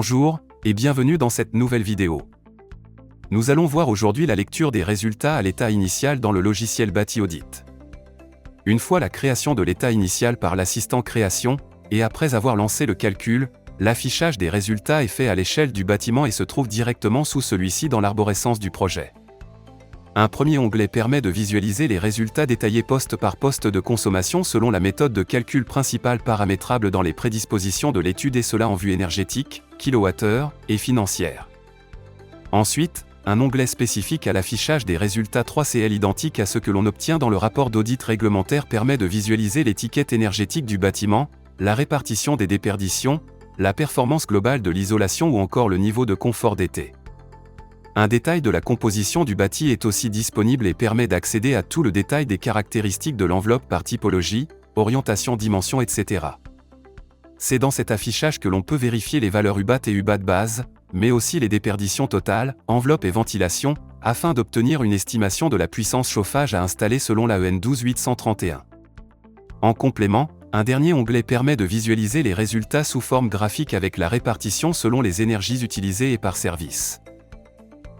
Bonjour, et bienvenue dans cette nouvelle vidéo. Nous allons voir aujourd'hui la lecture des résultats à l'état initial dans le logiciel Bati Audit. Une fois la création de l'état initial par l'assistant création, et après avoir lancé le calcul, l'affichage des résultats est fait à l'échelle du bâtiment et se trouve directement sous celui-ci dans l'arborescence du projet. Un premier onglet permet de visualiser les résultats détaillés poste par poste de consommation selon la méthode de calcul principale paramétrable dans les prédispositions de l'étude et cela en vue énergétique, kilowattheure et financière. Ensuite, un onglet spécifique à l'affichage des résultats 3CL identiques à ce que l'on obtient dans le rapport d'audit réglementaire permet de visualiser l'étiquette énergétique du bâtiment, la répartition des déperditions, la performance globale de l'isolation ou encore le niveau de confort d'été. Un détail de la composition du bâti est aussi disponible et permet d'accéder à tout le détail des caractéristiques de l'enveloppe par typologie, orientation, dimension, etc. C'est dans cet affichage que l'on peut vérifier les valeurs UBAT et UBAT base, mais aussi les déperditions totales, enveloppe et ventilation, afin d'obtenir une estimation de la puissance chauffage à installer selon la EN 12831. En complément, un dernier onglet permet de visualiser les résultats sous forme graphique avec la répartition selon les énergies utilisées et par service.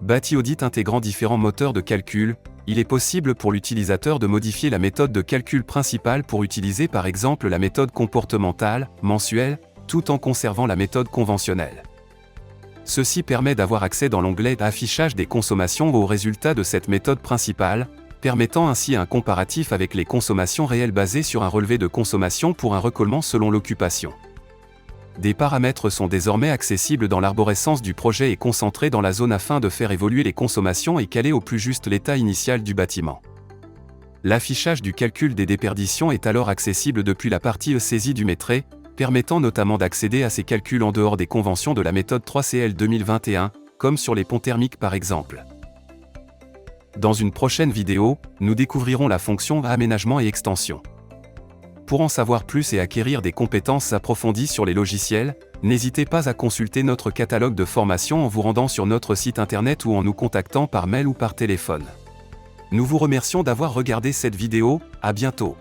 Bati Audit intégrant différents moteurs de calcul, il est possible pour l'utilisateur de modifier la méthode de calcul principale pour utiliser par exemple la méthode comportementale, mensuelle, tout en conservant la méthode conventionnelle. Ceci permet d'avoir accès dans l'onglet Affichage des consommations aux résultats de cette méthode principale, permettant ainsi un comparatif avec les consommations réelles basées sur un relevé de consommation pour un recollement selon l'occupation. Des paramètres sont désormais accessibles dans l'arborescence du projet et concentrés dans la zone afin de faire évoluer les consommations et caler au plus juste l'état initial du bâtiment. L'affichage du calcul des déperditions est alors accessible depuis la partie saisie du métré, permettant notamment d'accéder à ces calculs en dehors des conventions de la méthode 3CL 2021, comme sur les ponts thermiques par exemple. Dans une prochaine vidéo, nous découvrirons la fonction aménagement et extension. Pour en savoir plus et acquérir des compétences approfondies sur les logiciels, n'hésitez pas à consulter notre catalogue de formation en vous rendant sur notre site internet ou en nous contactant par mail ou par téléphone. Nous vous remercions d'avoir regardé cette vidéo, à bientôt.